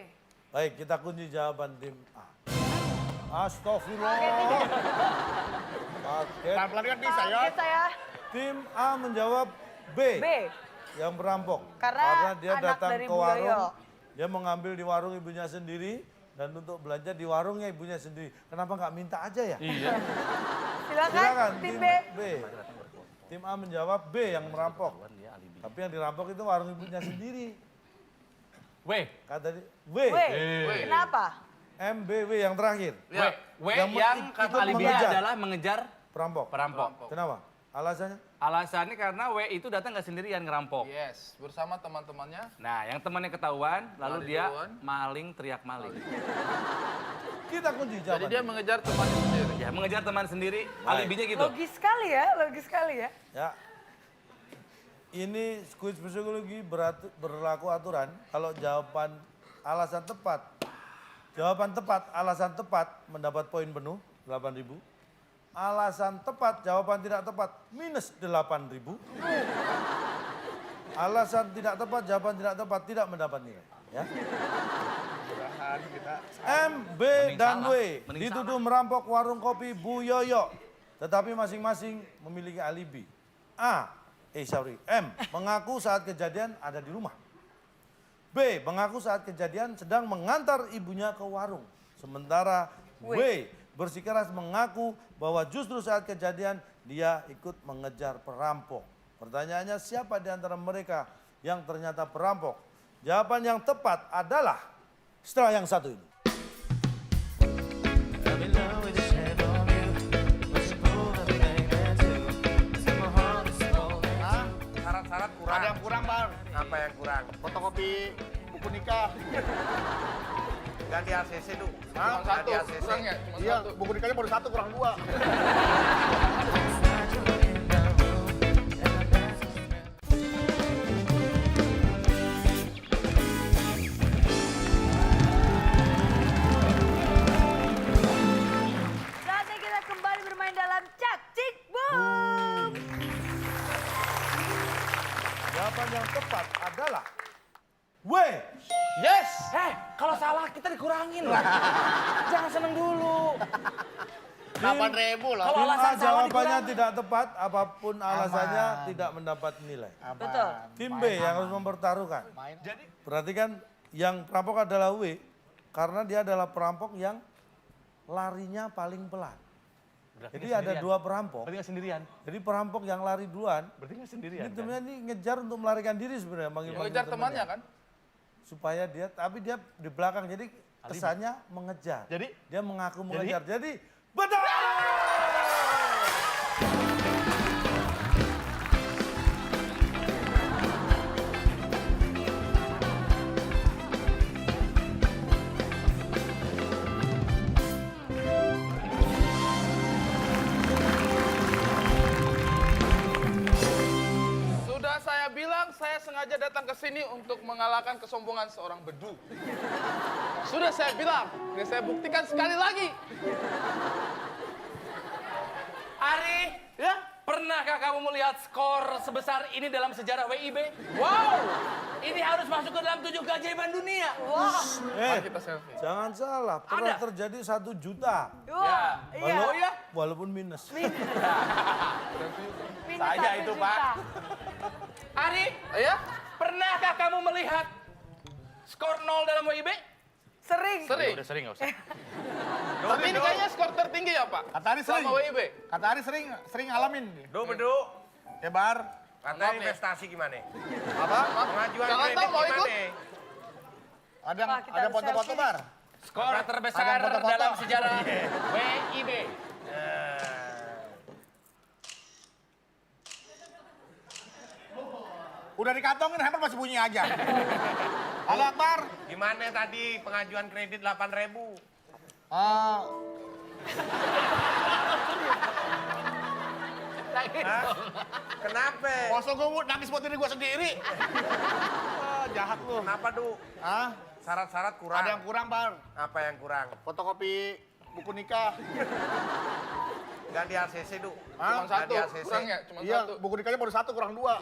Baik, kita kunci jawaban tim A. Astagfirullah. Kaget. Pelan-pelan kan bisa ya. Kaget saya. Tim A menjawab B. B. Yang perampok. Karena dia anak datang dari ke Bu warung, Yoyo. dia mengambil di warung ibunya sendiri dan untuk belanja di warungnya ibunya sendiri. Kenapa nggak minta aja ya? Iya. Silakan tim B. Tim A menjawab B yang merampok. Tapi yang dirampok itu warung ibunya sendiri. W. Kata dia, W. W. Kenapa? M, B, W yang terakhir. W Yang yang ikut alibinya mengejar. adalah mengejar Perampok. perampok. Kenapa? Alasannya? Alasannya karena W itu datang nggak sendirian ngerampok. Yes, bersama teman-temannya. Nah, yang temannya ketahuan, lalu Lari dia duluan. maling teriak maling. Kita kunci Jadi jawaban. dia mengejar temannya sendiri. Ya, mengejar teman sendiri, alibinya gitu. Logis sekali ya, logis sekali ya. Ya. Ini kuis psikologi berlaku aturan kalau jawaban alasan tepat. Jawaban tepat, alasan tepat mendapat poin penuh 8.000. Alasan tepat, jawaban tidak tepat minus 8.000. Alasan tidak tepat, jawaban tidak tepat tidak mendapat nilai. Ya. M, B, dan W dituduh merampok warung kopi Bu Yoyo. Tetapi masing-masing memiliki alibi. M, mengaku saat kejadian ada di rumah. B, mengaku saat kejadian sedang mengantar ibunya ke warung. Sementara W, bersikeras mengaku bahwa justru saat kejadian dia ikut mengejar perampok. Pertanyaannya, siapa di antara mereka yang ternyata perampok? Jawaban yang tepat adalah setelah yang satu ini. Syarat-syarat kurang. Ada yang kurang, Bang. Apa yang kurang? Fotokopi buku nikah. Ganti ACC dulu. Cuma satu, Ganti ACC. kurang ya? Cuma Iya, satu. buku nikahnya baru 1 kurang 2. Saatnya kita kembali bermain dalam Cak Cik Boom. Jawaban yang tepat adalah W. Yes! Kalau salah kita dikurangin lah. Jangan seneng dulu. 8.000 lah. Kalau Tim A alasan salah jawabannya dikurangin. tidak tepat, apapun alasannya tidak mendapat nilai. Betul. Tim B yang harus mempertaruhkan. Jadi Perhatikan yang perampok adalah W karena dia adalah perampok yang larinya paling pelan. Jadi ada dua perampok. Berarti nggak sendirian. Jadi perampok yang lari duluan, Berarti nggak sendirian. ini temennya ini ngejar untuk melarikan diri sebenarnya. Mengejar temannya kan? Supaya dia, tapi dia di belakang. Jadi kesannya mengejar. Jadi? Dia mengaku mengejar. Jadi betul! saya sengaja datang ke sini untuk mengalahkan kesombongan seorang bedu. Sudah saya bilang, ini saya buktikan sekali lagi. Ari, Ya? pernahkah kamu melihat skor sebesar ini dalam sejarah WIB? Wow! Ini harus masuk ke dalam 7 keajaiban dunia. Mari kita selfie. Jangan salah, pernah Ada. terjadi 1 juta. Wah, iya. Oh ya? Walaupun minus. Minus Saya 1 itu, juta. Pak. Ari, Ya? pernahkah kamu melihat skor 0 dalam WIB? Sering. Sering. Udah sering, nggak usah. Tapi ini kayaknya skor tertinggi ya, Pak? Kata Ari sering. Sama WIB. Kata Ari sering ngalamin. Do bedu. Ya Bar. Katanya Maaf, ya. investasi gimana? Apa? Pengajuan Jangan kredit tahu mau ikut. gimana? Ada Pak, kita ada harus foto-foto selfie. Bar. Skor terbesar Ada foto-foto. dalam sejarah WIB. Udah dikantongin, handphone masih bunyi aja. Halo Akbar. Gimana tadi pengajuan kredit 8.000? Ah, Hah? Kenapa? masa gue nangis buat diri gue sendiri. Jahat lu. Kenapa, Du? Ah, Syarat-syarat kurang. ada yang kurang Bar. Apa yang kurang? Fotokopi buku nikah. Nggak di ACC, Du. Cuma Nggak satu, di ACC. kurangnya cuma Iya, satu. buku nikahnya baru 1 kurang 2.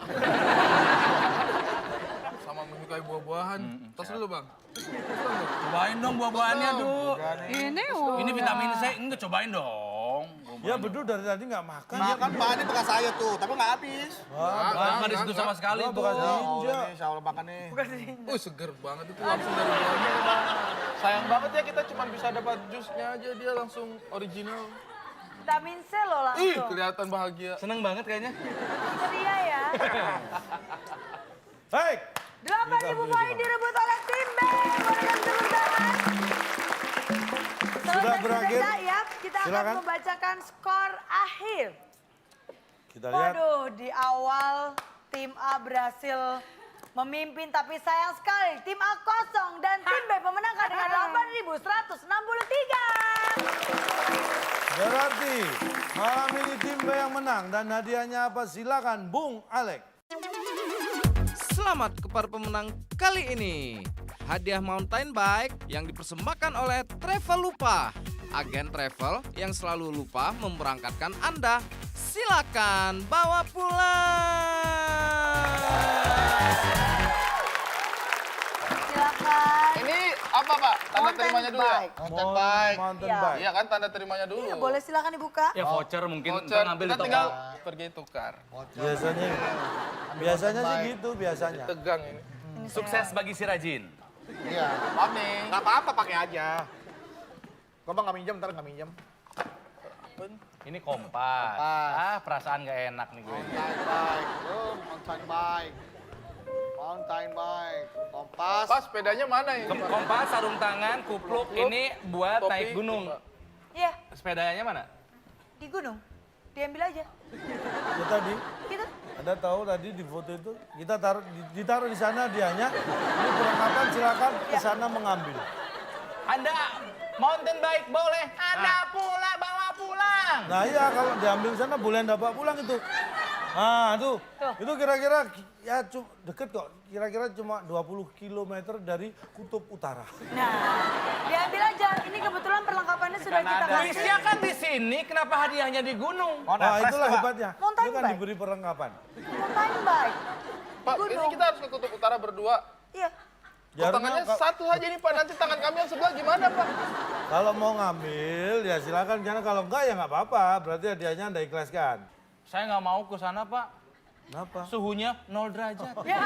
Sama menyukai buah-buahan. Tos dulu, Bang. Cobain dong buah-buahannya, Du. Ini Ini vitamin C, enggak cobain dong. Ya bedu dari tadi nggak makan. Makan Pak, ini bekas saya tuh, tapi nggak habis. Nggak disentuh sama sekali Wah, tuh. bekas Oh, ninja. ini insya Allah makan nih. Seger banget itu langsung dari buahnya. Sayang banget ya kita cuma bisa dapat jusnya aja, dia langsung original. Vitamin C loh Ih, langsung. kelihatan bahagia. Seneng banget kayaknya. Ceria ya. Baik. 8.000 poin direbut oleh tim B. Boleh kasih tepuk tangan. Sudah Selesai berakhir. ya, kita akan Silakan. membacakan skor akhir. Kita lihat. Waduh, di awal tim A berhasil memimpin, tapi sayang sekali tim A kosong dan tim B memenangkan dengan 8.163. Berarti malam ini tim B yang menang dan hadiahnya apa? Silakan Bung Alek. Selamat kepada pemenang kali ini. Hadiah mountain bike yang dipersembahkan oleh Travelupa, agen travel yang selalu lupa memberangkatkan Anda. Silakan bawa pulang. Silakan. Ini apa, Pak? Tanda Mountain terimanya dulu ya? bike. Mountain bike. Mountain Iya. bike. Iya kan, tanda terimanya dulu. Iya, boleh silakan dibuka. Ya voucher mungkin Voucher, ntar ngambil di kita toko. tinggal pergi tukar. Biasanya sih gitu biasanya. Tegang ini. Sukses bagi si Rajin. Iya. Maaf nih. Nggak apa-apa, pakai aja. Gua mah nggak minjem, ntar nggak minjem. Ini kompas. Kompas. Ah, perasaan gak enak nih gue. Mountain bike. Mountain bike. Mountain bike. Kompas. Pas sepedanya mana ini? Kompas, sarung tangan, kupluk, ini buat topi, naik gunung. Pak. Iya, Sepedanya mana? di gunung. Diambil aja. Ya tadi, Gitu. Anda tahu tadi di foto itu kita ditaruh di sana dianya. Ini perlengkapan silakan ke sana mengambil. Anda mountain bike boleh, Anda pula bawa pulang. Nah iya kalau diambil sana boleh Anda bawa pulang itu. Nah tuh, itu kira-kira ya deket kok. Kira-kira cuma 20 km dari kutub utara. Nah, diambil aja. Ini kebetulan perlengkapannya sudah kita kasih. Tulisnya kan di sini, kenapa hadiahnya di gunung? Nah itulah hebatnya. Mountain Itu kan bike. diberi perlengkapan. Mountain bike. Pak, ini Gunung. kita harus ke Kutub Utara berdua. Iya. Tangannya satu aja nih, Pak. Nanti tangan kami yang sebelah gimana, Pak? Kalau mau ngambil ya silakan. Karena kalau enggak ya nggak apa-apa. Berarti hadiahnya Anda ikhlaskan. Saya nggak mau ke sana, Pak. Kenapa? Suhunya 0 derajat. Ya.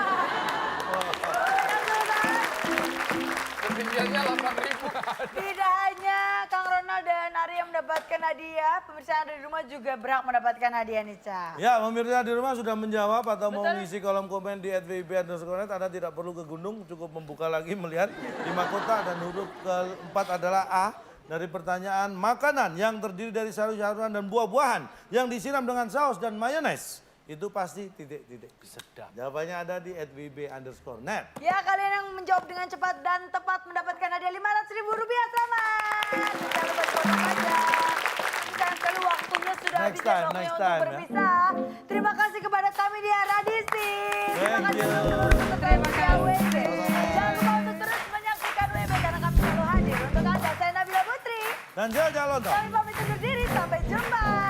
Ketinggiannya 8.000. Tidak hanya Kang Ronald dan Ari yang mendapatkan hadiah, pemirsa yang ada di rumah juga berhak mendapatkan hadiah nih, Ca. Ya, pemirsa di rumah sudah menjawab atau mau mengisi kolom komen di @vip_net. Anda tidak perlu ke gunung, cukup membuka lagi melihat 5 kota dan huruf keempat adalah A. Dari pertanyaan makanan yang terdiri dari sayur-sayuran dan buah-buahan yang disiram dengan saus dan mayones. Itu pasti titik-titik. Sedap. Jawabannya ada di @vb_net. Ya, kalian yang menjawab dengan cepat dan tepat mendapatkan hadiah Rp500.000. Selamat. Jangan lupa dipotong aja. Sayang sekali waktunya sudah habis Next time, dan waktunya next untuk time, ya. berpisah. Terima kasih kepada kami di Radisi. Terima Thank kasih you. teman-teman untuk Trevia WB. Jangan lupa untuk terus menyaksikan WB karena kami selalu hadir untuk Anda. Saya Nabila Putri. Dan Jal Jalon. Kami pamit undur diri. Sampai jumpa.